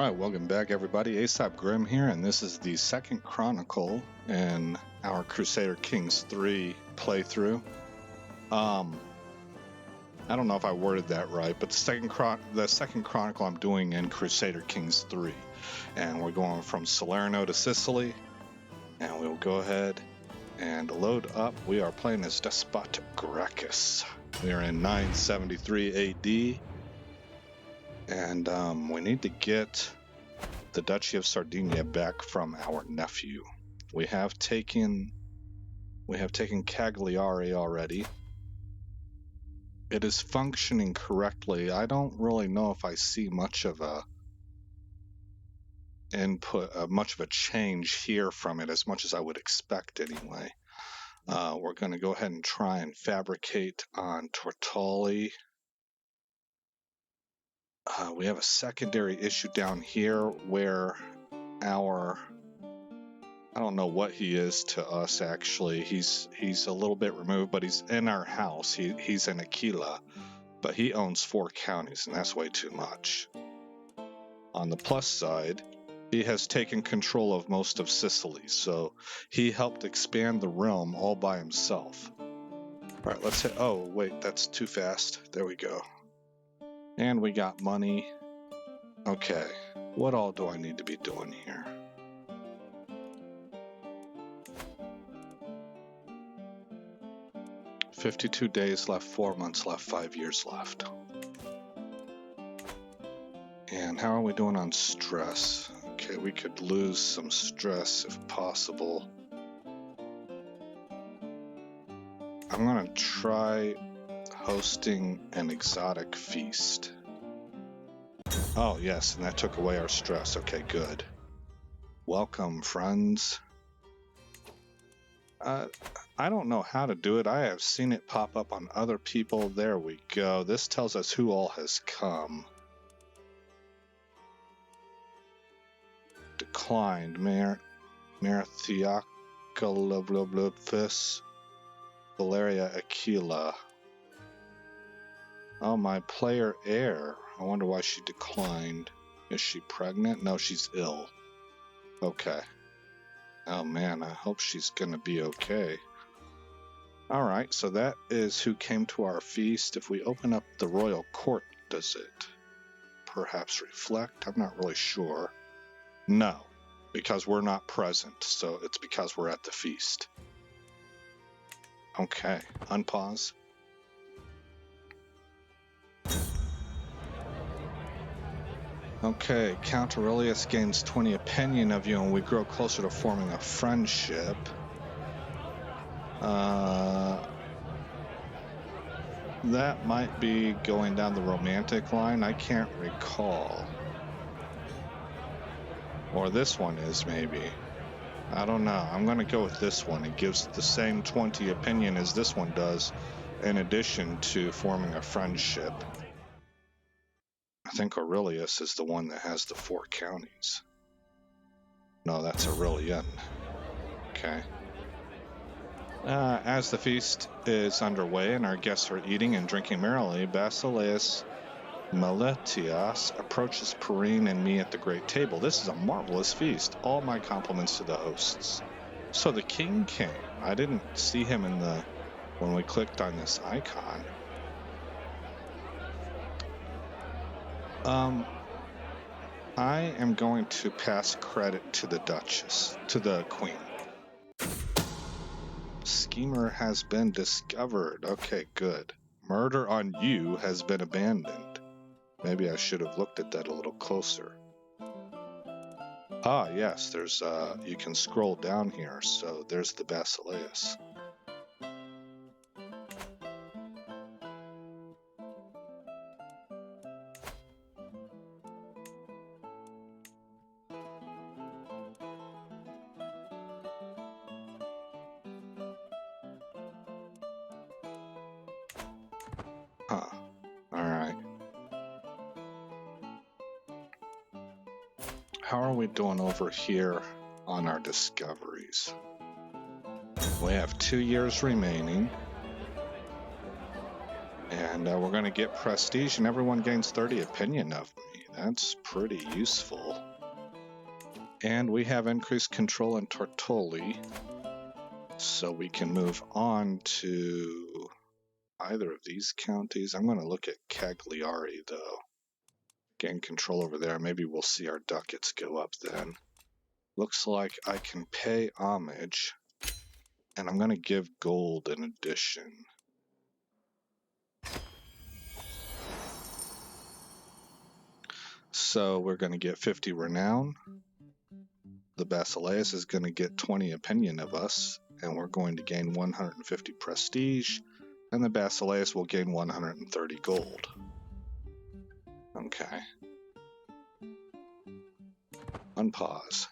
Alright, welcome back everybody. Aesop Grim here, and this is the second chronicle in our Crusader Kings 3 playthrough. I don't know if I worded that right, but the second chronicle I'm doing in Crusader Kings 3. And we're going from Salerno to Sicily, and we'll go ahead and load up. We are playing as Despot Gracchus. We are in 973 AD. And we need to get the Duchy of Sardinia back from our nephew. We have taken Cagliari already. It is functioning correctly. I don't really know if I see much of a change here from it, as much as I would expect anyway. We're going to go ahead and try and fabricate on Tortoli. We have a secondary issue down here where I don't know what he is to us actually. He's a little bit removed, but he's in our house. He's in Aquila, but he owns 4 counties, and that's way too much. On the plus side, he has taken control of most of Sicily, so he helped expand the realm all by himself. Alright, let's hit... Oh, wait, that's too fast. There we go. And we got money. Okay, what all do I need to be doing here? $52 days left, 4 months left, 5 years left. And how are we doing on stress? Okay, we could lose some stress if possible. I'm gonna try hosting an exotic feast. Oh yes, and that took away our stress. Okay, good. Welcome, friends. I don't know how to do it. I have seen it pop up on other people. There we go. This tells us who all has come. Declined. Mayor Theocolobloblobfis Valeria Aquila. Oh, my player heir. I wonder why she declined. Is she pregnant? No, she's ill. Okay. Oh man, I hope she's gonna be okay. Alright, so that is who came to our feast. If we open up the royal court, does it perhaps reflect? I'm not really sure. No, because we're not present, so it's because we're at the feast. Okay, unpause. Okay, Count Aurelius gains 20 opinion of you and we grow closer to forming a friendship. That might be going down the romantic line. I can't recall. Or this one is, maybe. I don't know. I'm going to go with this one. It gives the same 20 opinion as this one does, in addition to forming a friendship. I think Aurelius is the one that has the 4 counties. No, that's Aurelian. Okay. As the feast is underway and our guests are eating and drinking merrily, Basileus Meletias approaches Perrine and me at the great table. This is a marvelous feast. All my compliments to the hosts. So the king came. I didn't see him when we clicked on this icon. I am going to pass credit to the Duchess, to the Queen. Schemer has been discovered. Okay, good. Murder on you has been abandoned. Maybe I should have looked at that a little closer. Ah, yes, there's, you can scroll down here, so there's the Basileus. Alright. How are we doing over here on our discoveries? We have 2 years remaining. And we're going to get prestige, and everyone gains 30 opinion of me. That's pretty useful. And we have increased control in Tortoli, so we can move on to either of these counties. I'm going to look at Cagliari, though. Gain control over there. Maybe we'll see our ducats go up then. Looks like I can pay homage, and I'm going to give gold in addition. So we're going to get 50 renown. The Basileus is going to get 20 opinion of us, and we're going to gain 150 prestige, and the Basileus will gain 130 gold. Okay. Unpause.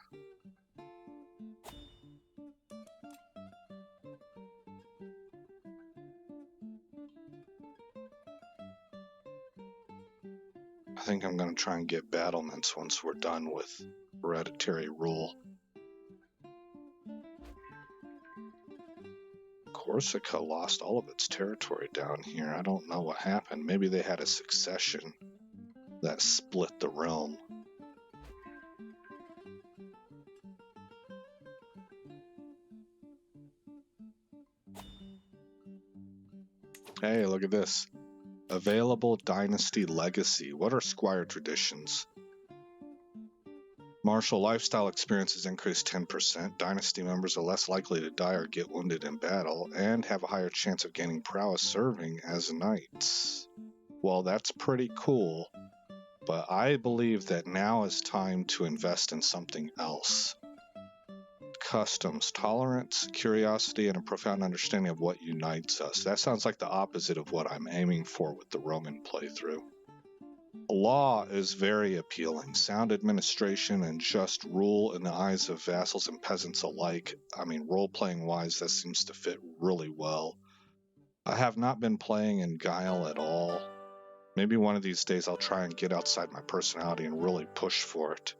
I think I'm going to try and get battlements once we're done with hereditary rule. Corsica lost all of its territory down here. I don't know what happened. Maybe they had a succession that split the realm. Hey, look at this. Available dynasty legacy. What are squire traditions? Martial lifestyle experiences increase 10%. Dynasty members are less likely to die or get wounded in battle, and have a higher chance of gaining prowess serving as knights. Well, that's pretty cool, but I believe that now is time to invest in something else. Customs, tolerance, curiosity, and a profound understanding of what unites us. That sounds like the opposite of what I'm aiming for with the Roman playthrough. Law is very appealing. Sound administration and just rule in the eyes of vassals and peasants alike. I mean, role-playing wise, that seems to fit really well. I have not been playing in Guile at all. Maybe one of these days I'll try and get outside my personality and really push for it.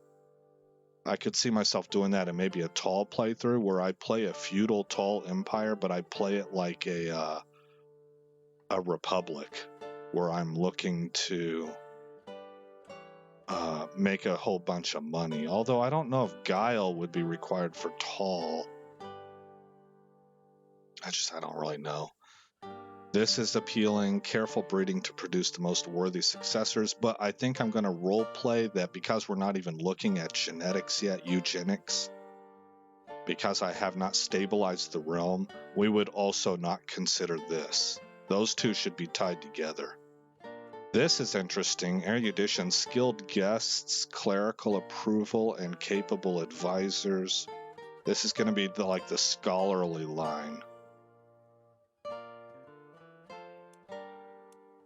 I could see myself doing that in maybe a tall playthrough where I play a feudal tall empire, but I play it like a republic, where I'm looking to make a whole bunch of money. Although I don't know if Guile would be required for tall. I don't really know. This is appealing, careful breeding to produce the most worthy successors, but I think I'm going to roleplay that because we're not even looking at genetics yet, eugenics, because I have not stabilized the realm, we would also not consider this. Those two should be tied together. This is interesting. Erudition, skilled guests, clerical approval, and capable advisors. This is going to be the scholarly line.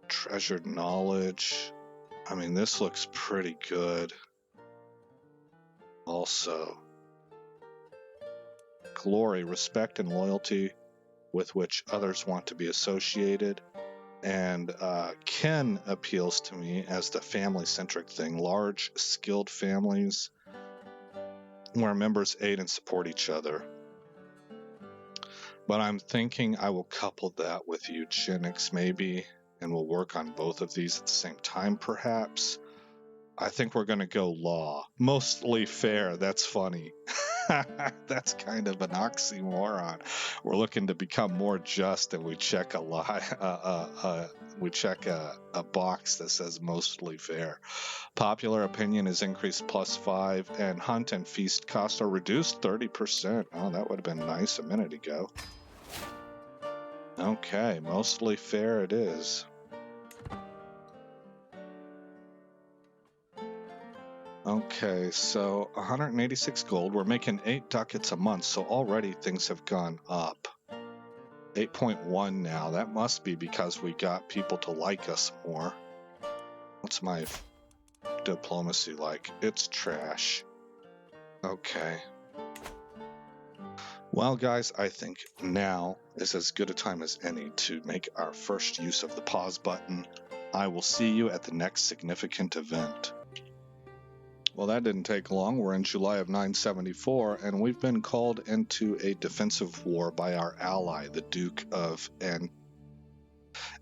Treasured knowledge. I mean, this looks pretty good. Also, glory, respect, and loyalty with which others want to be associated. And kin appeals to me as the family-centric thing. Large, skilled families where members aid and support each other. But I'm thinking I will couple that with eugenics maybe, and we'll work on both of these at the same time perhaps. I think we're going to go law. Mostly fair. That's funny. That's kind of an oxymoron. We're looking to become more just, and we check a box that says mostly fair. Popular opinion is increased +5, and hunt and feast costs are reduced 30%. Oh, that would have been nice a minute ago. Okay, mostly fair it is. Okay, so 186 gold. We're making 8 ducats a month, so already things have gone up. 8.1 now. That must be because we got people to like us more. What's my diplomacy like? It's trash. Okay. Well, guys, I think now is as good a time as any to make our first use of the pause button. I will see you at the next significant event. Well, that didn't take long. We're in July of 974, and we've been called into a defensive war by our ally, the Duke of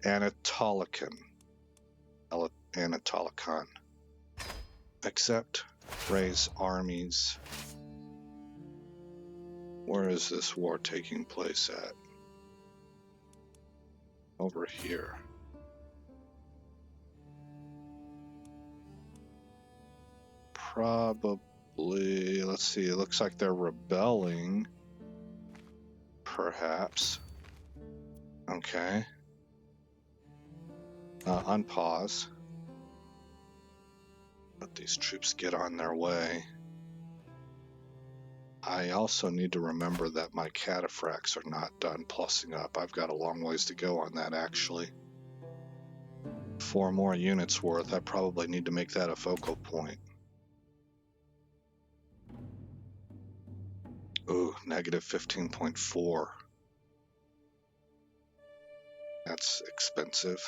Anatolicon. Accept, raise armies. Where is this war taking place at? Over here. Probably, let's see, it looks like they're rebelling. Perhaps. Okay. Unpause. Let these troops get on their way. I also need to remember that my cataphracts are not done plussing up. I've got a long ways to go on that, actually. 4 more units worth. I probably need to make that a focal point. Ooh, negative 15.4. That's expensive.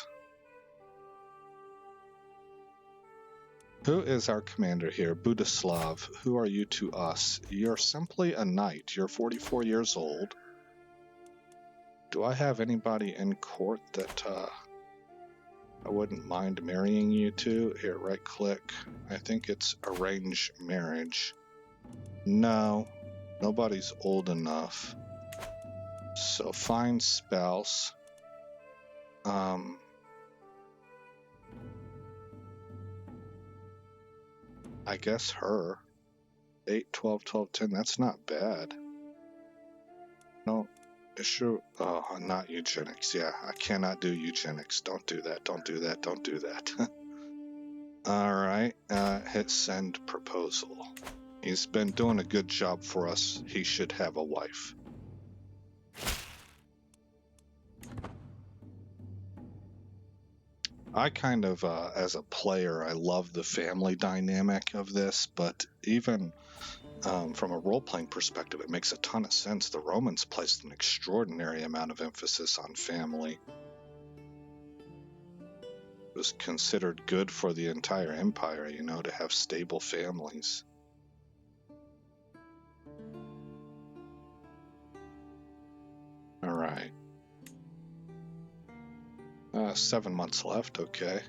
Who is our commander here? Budislav. Who are you to us? You're simply a knight. You're 44 years old. Do I have anybody in court that I wouldn't mind marrying you to? Here, right click. I think it's arrange marriage. No, nobody's old enough. So find spouse. I guess her. 8, 12, 12, 10. That's not bad. No, issue. Oh, not eugenics. Yeah, I cannot do eugenics. Don't do that. Don't do that. Don't do that. All right. Hit send proposal. He's been doing a good job for us. He should have a wife. I kind of, as a player, I love the family dynamic of this, but even from a role-playing perspective, it makes a ton of sense. The Romans placed an extraordinary amount of emphasis on family. It was considered good for the entire empire, you know, to have stable families. All right. 7 months left, okay.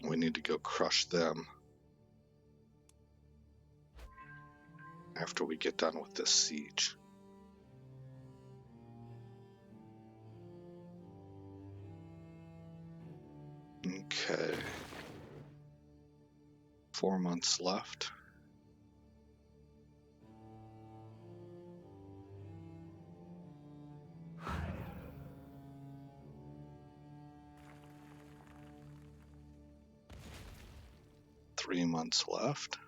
We need to go crush them after we get done with this siege. Okay. 4 months left. Three months left.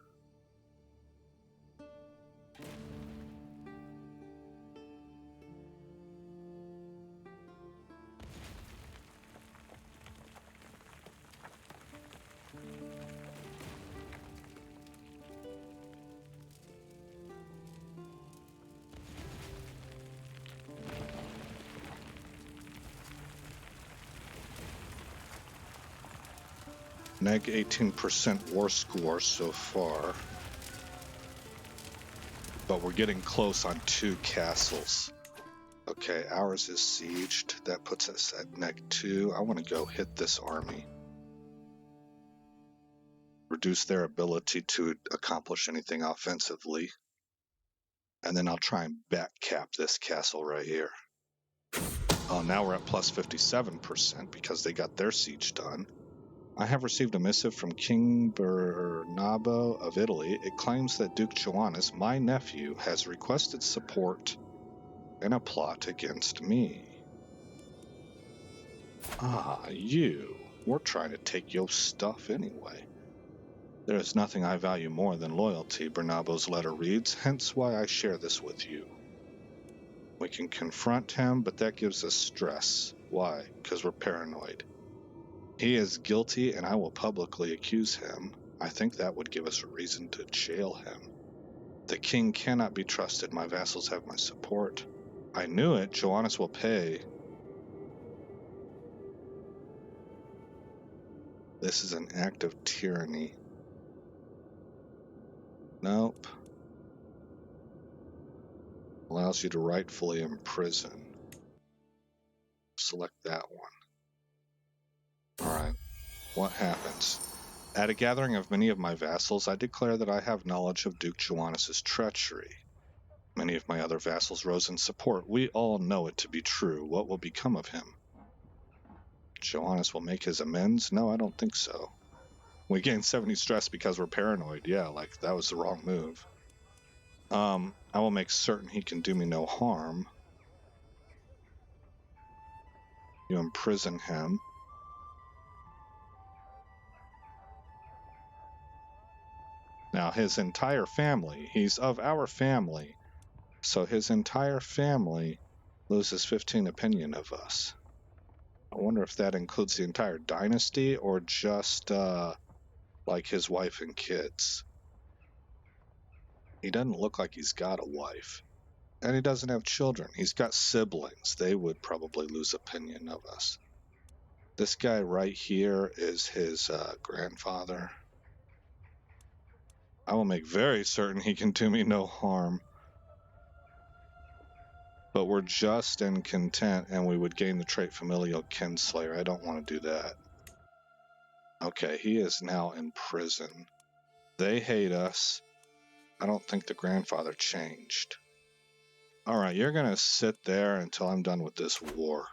Neg 18% war score so far. But we're getting close on 2 castles. Okay, ours is sieged. That puts us at neg 2. I want to go hit this army. Reduce their ability to accomplish anything offensively. And then I'll try and back cap this castle right here. Oh, now we're at plus 57% because they got their siege done. I have received a missive from King Bernabo of Italy. It claims that Duke Joannes, my nephew, has requested support in a plot against me. Ah, you. We're trying to take your stuff anyway. There is nothing I value more than loyalty, Bernabo's letter reads, hence why I share this with you. We can confront him, but that gives us stress. Why? Because we're paranoid. He is guilty, and I will publicly accuse him. I think that would give us a reason to jail him. The king cannot be trusted. My vassals have my support. I knew it. Joannes will pay. This is an act of tyranny. Nope. allows you to rightfully imprison. Select that one. Alright, what happens? At a gathering of many of my vassals, I declare that I have knowledge of Duke Joannis's treachery. Many of my other vassals rose in support. We all know it to be true. What will become of him? Joannis will make his amends? No, I don't think so. We gain 70 stress because we're paranoid. Yeah, like, that was the wrong move. I will make certain he can do me no harm. You imprison him. Now, his entire family, he's of our family, so his entire family loses 15 opinion of us. I wonder if that includes the entire dynasty or just, like, his wife and kids. He doesn't look like he's got a wife. And he doesn't have children. He's got siblings. They would probably lose opinion of us. This guy right here is his grandfather. I will make very certain he can do me no harm. But we're just and content, and we would gain the trait familial kinslayer. I don't want to do that. Okay, he is now in prison. They hate us. I don't think the grandfather changed. Alright, you're going to sit there until I'm done with this war.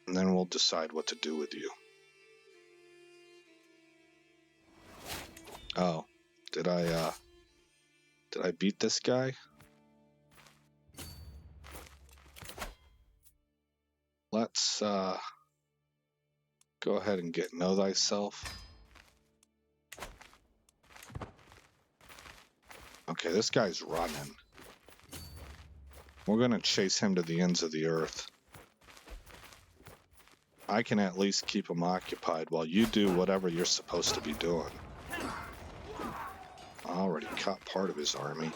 And then we'll decide what to do with you. Oh, did I beat this guy? Let's go ahead and get Know Thyself. Okay, this guy's running. We're gonna chase him to the ends of the earth. I can at least keep him occupied while you do whatever you're supposed to be doing. I already caught part of his army.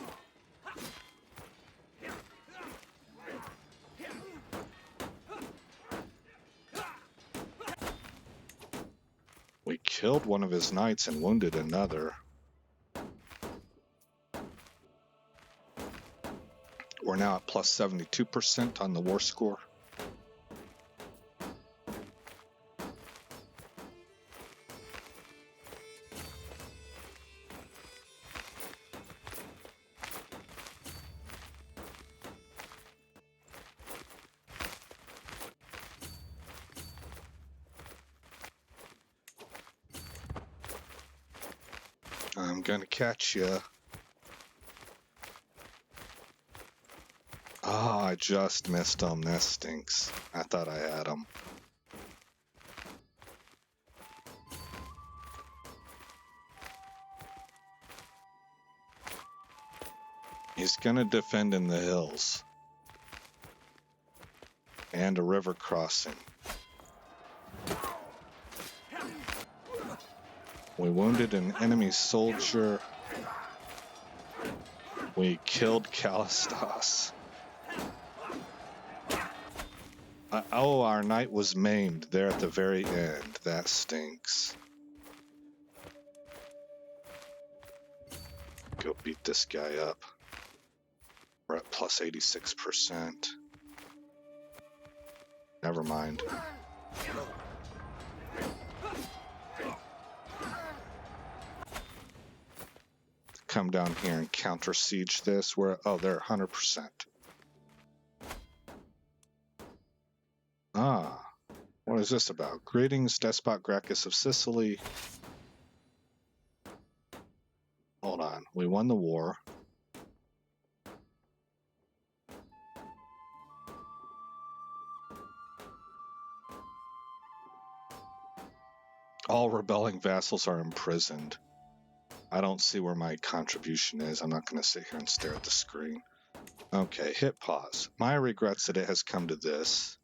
We killed one of his knights and wounded another. We're now at plus 72% on the war score. I'm gonna catch you. Oh, I just missed him. That stinks. I thought I had him. He's gonna defend in the hills. And a river crossing. We wounded an enemy soldier. We killed Callistos. Oh, our knight was maimed there at the very end. That stinks. Go beat this guy up. We're at plus 86%. Never mind. Come down here and counter siege this. Oh, they're 100%. Ah, what is this about? Greetings, Despot Gracchus of Sicily. Hold on, we won the war. All rebelling vassals are imprisoned. I don't see where my contribution is. I'm not going to sit here and stare at the screen. Okay, hit pause. My regrets that it has come to this.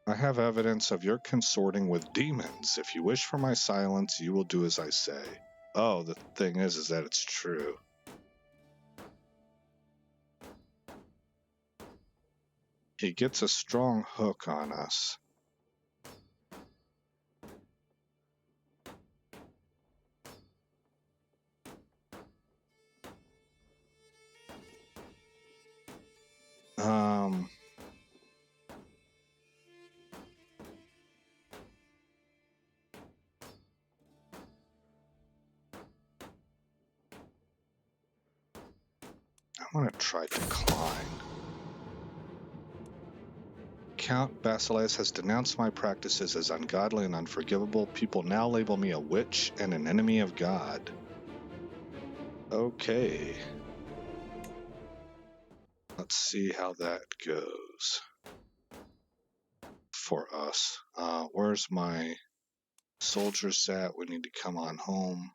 I have evidence of your consorting with demons. If you wish for my silence, you will do as I say. Oh, the thing is that it's true. He gets a strong hook on us. I'm going to try decline. Count Basileus has denounced my practices as ungodly and unforgivable. People now label me a witch and an enemy of God. Okay. Let's see how that goes for us. Where's my soldiers at? We need to come on home.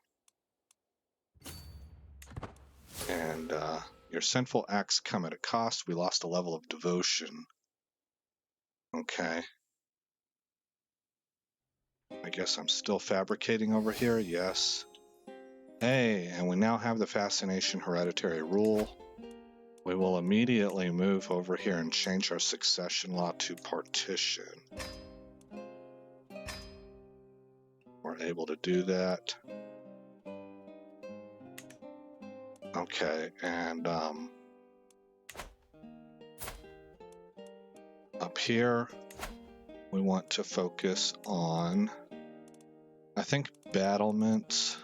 And your sinful acts come at a cost. We lost a level of devotion. Okay. I guess I'm still fabricating over here. Yes. Hey, and we now have the fascination hereditary rule. We will immediately move over here and change our succession law to partition. We're able to do that. Okay, and up here, we want to focus on, I think, battlements.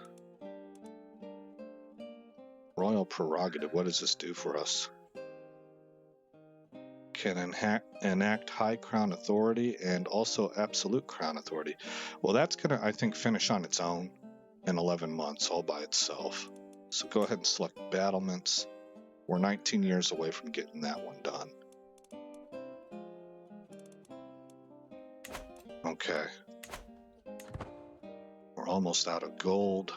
Royal prerogative, what does this do for us? Can enact high crown authority and also absolute crown authority. Well, that's going to, I think, finish on its own in 11 months all by itself. So go ahead and select battlements. We're 19 years away from getting that one done. Okay. We're almost out of gold.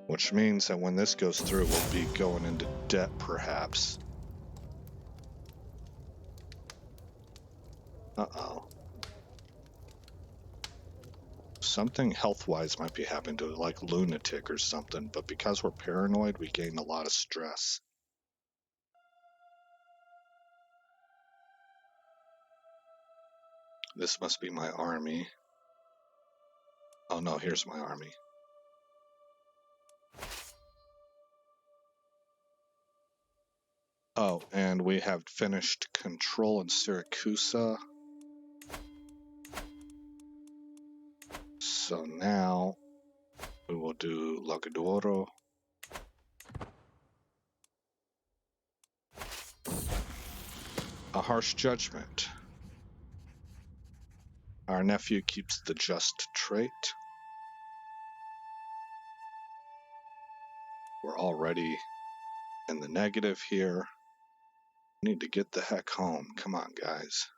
Which means that when this goes through, we'll be going into debt, perhaps. Uh-oh. Something health-wise might be happening to it, like lunatic or something, but because we're paranoid, we gain a lot of stress. This must be my army. Oh no, here's my army. Oh, and we have finished control in Siracusa. So now we will do Lagudoro. A harsh judgment. Our nephew keeps the just trait. We're already in the negative here. We need to get the heck home. Come on, guys.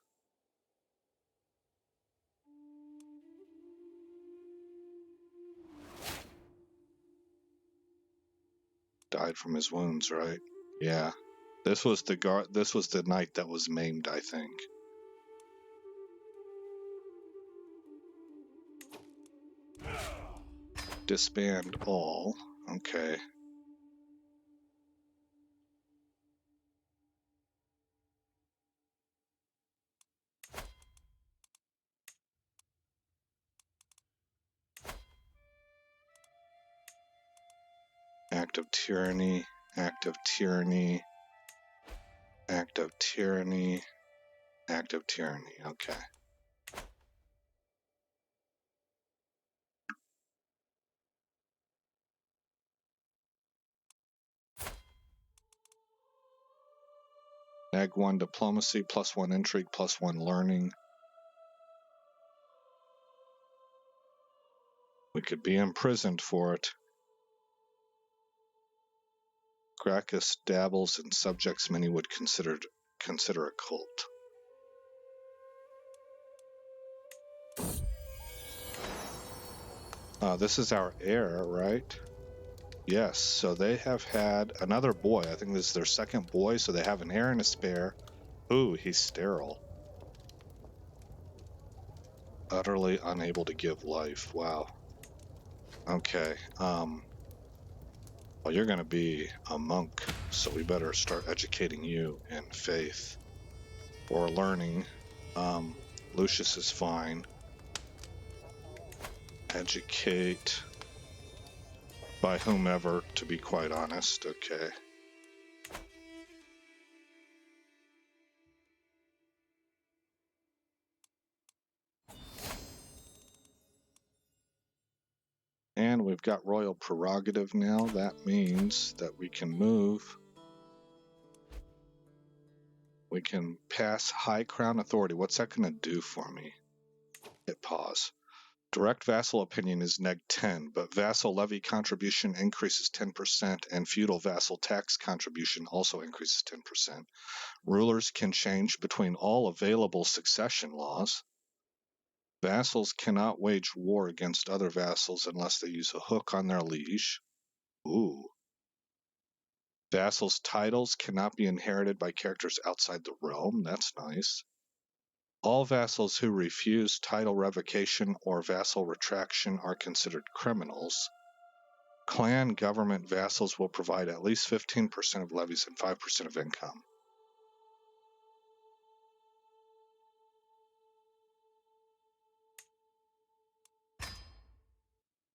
Died from his wounds, right? Yeah. This was the knight that was maimed, I think. Disband all. Okay. Act of tyranny, act of tyranny, act of tyranny, act of tyranny. Okay. Neg 1 diplomacy, +1 intrigue, +1 learning. We could be imprisoned for it. Gracchus dabbles in subjects many would consider a cult. This is our heir, right? Yes, so they have had another boy. I think this is their second boy, so they have an heir and a spare. Ooh, he's sterile. Utterly unable to give life. Wow. Okay. Well, you're going to be a monk, so we better start educating you in faith or learning. Lucius is fine. Educate by whomever, to be quite honest. Okay. we've got royal prerogative now. That means that we can move. We can pass high crown authority. What's that going to do for me? Hit pause. Direct vassal opinion is neg 10, but vassal levy contribution increases 10%, and feudal vassal tax contribution also increases 10%. Rulers can change between all available succession laws. Vassals cannot wage war against other vassals unless they use a hook on their liege. Ooh. Vassals' titles cannot be inherited by characters outside the realm. That's nice. All vassals who refuse title revocation or vassal retraction are considered criminals. Clan government vassals will provide at least 15% of levies and 5% of income.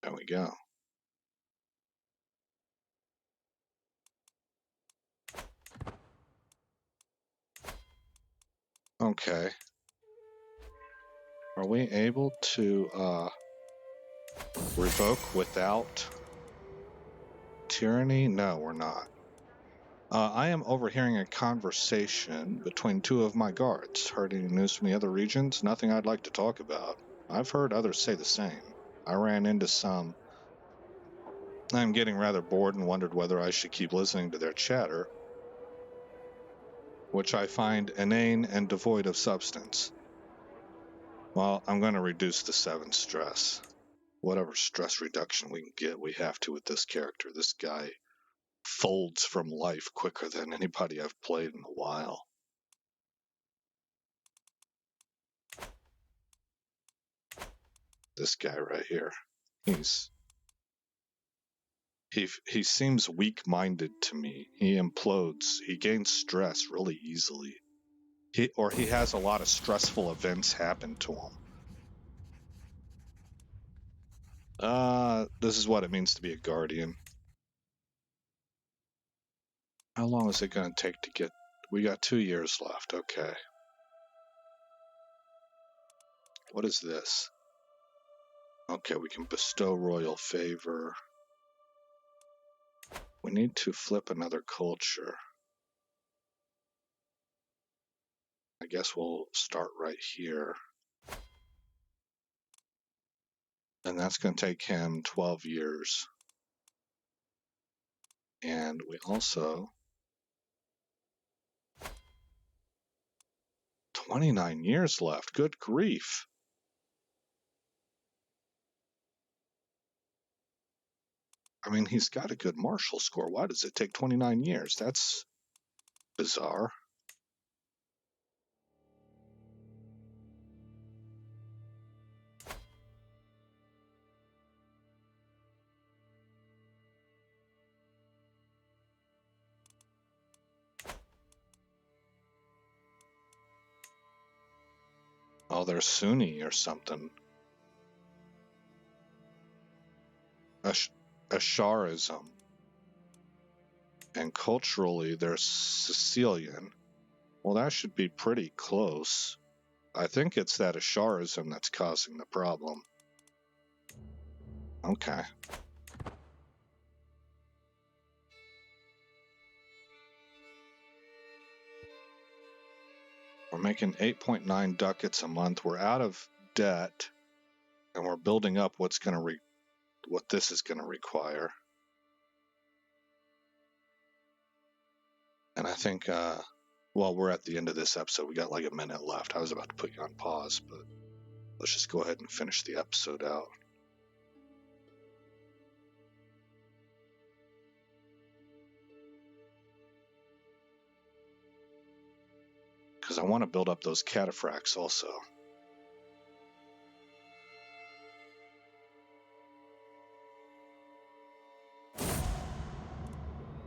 There we go. Okay. Are we able to revoke without tyranny? No, we're not. I am overhearing a conversation between two of my guards. Heard any news from the other regions? Nothing I'd like to talk about. I've heard others say the same. I ran into some. I'm getting rather bored and wondered whether I should keep listening to their chatter, which I find inane and devoid of substance. Well, I'm going to reduce the 7 stress. Whatever stress reduction we can get, we have to with this character. This guy folds from life quicker than anybody I've played in a while. This guy right here. He seems weak-minded to me. He implodes. He gains stress really easily. He has a lot of stressful events happen to him. This is what it means to be a guardian. How long is it going to take to get... We got 2 years left. Okay. What is this? Okay, we can bestow royal favor. We need to flip another culture. I guess we'll start right here. And that's going to take him 12 years. And we also... 29 years left. Good grief. I mean, he's got a good martial score. Why does it take 29 years? That's bizarre. Oh, they're Sunni or something. Asharism. And culturally, they're Sicilian. Well, that should be pretty close. I think it's that Asharism that's causing the problem. Okay. We're making 8.9 ducats a month. We're out of debt, and we're building up what this is going to require. And I think, well, we're at the end of this episode. We got like a minute left. I was about to put you on pause, but let's just go ahead and finish the episode out. Because I want to build up those cataphracts also.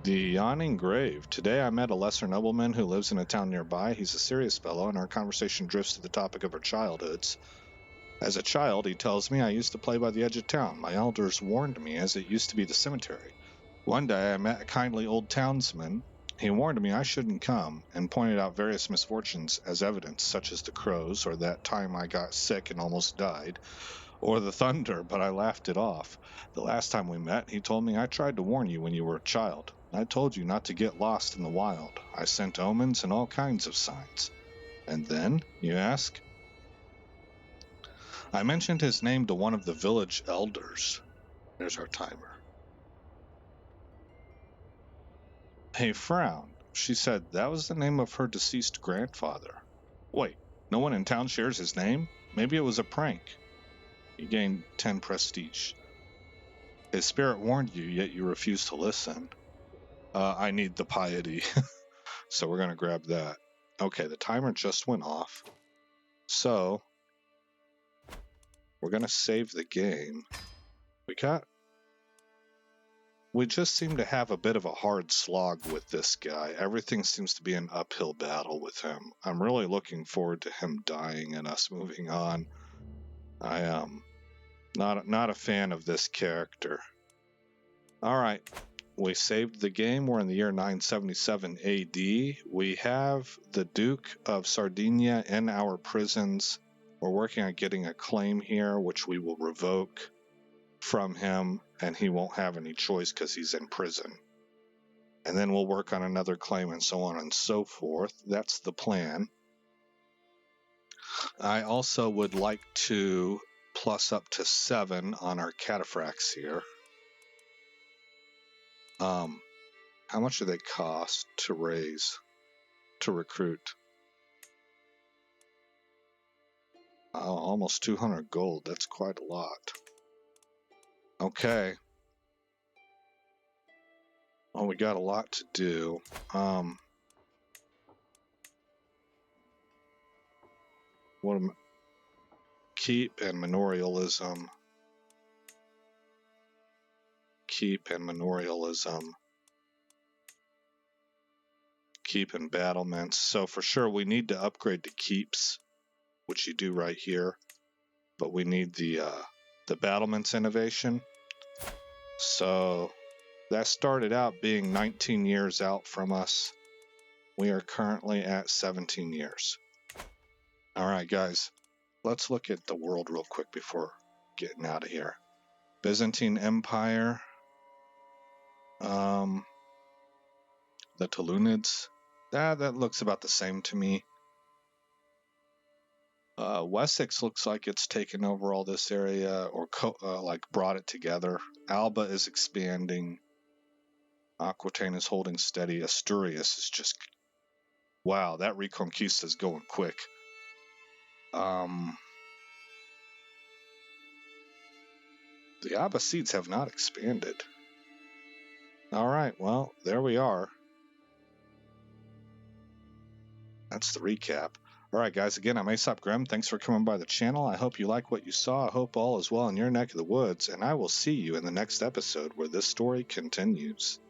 The Yawning Grave. Today I met a lesser nobleman who lives in a town nearby. He's a serious fellow, and our conversation drifts to the topic of our childhoods. As a child, he tells me, I used to play by the edge of town. My elders warned me, as it used to be the cemetery. One day I met a kindly old townsman. He warned me I shouldn't come, and pointed out various misfortunes as evidence, such as the crows, or that time I got sick and almost died. or the thunder, but I laughed it off. The last time we met, he told me I tried to warn you when you were a child. I told you not to get lost in the wild. I sent omens and all kinds of signs. And then, you ask? I mentioned his name to one of the village elders. There's our timer. He frowned. She said that was the name of her deceased grandfather. Wait, no one in town shares his name? Maybe it was a prank. He gained 10 prestige. His spirit warned you, yet you refused to listen. I need the piety. So we're going to grab that. Okay, the timer just went off. So we're going to save the game. We just seem to have a bit of a hard slog with this guy. Everything seems to be an uphill battle with him. I'm really looking forward to him dying and us moving on. I am not a fan of this character. Alright, we saved the game. We're in the year 977 AD. We have the Duke of Sardinia in our prisons. We're working on getting a claim here, which we will revoke from him, and he won't have any choice because he's in prison. And then we'll work on another claim and so on and so forth. That's the plan. I also would like to plus up to 7 on our cataphracts here. How much do they cost to raise, to recruit? Almost 200 gold. That's quite a lot. Okay. Well, we got a lot to do. Keep and manorialism. Keep and manorialism. Keep and battlements. So for sure we need to upgrade to keeps, which you do right here. But we need the battlements innovation. So that started out being 19 years out from us. We are currently at 17 years. Alright guys, let's look at the world real quick before getting out of here. Byzantine Empire. The Telunids. That looks about the same to me. Wessex looks like it's taken over all this area, or like brought it together. Alba is expanding. Aquitaine is holding steady. Asturias is just... Wow, that Reconquista is going quick. The Abbasids have not expanded. Alright, well, there we are. That's the recap. Alright guys, again, I'm Aesop Grimm. Thanks for coming by the channel. I hope you like what you saw. I hope all is well in your neck of the woods, and I will see you in the next episode where this story continues.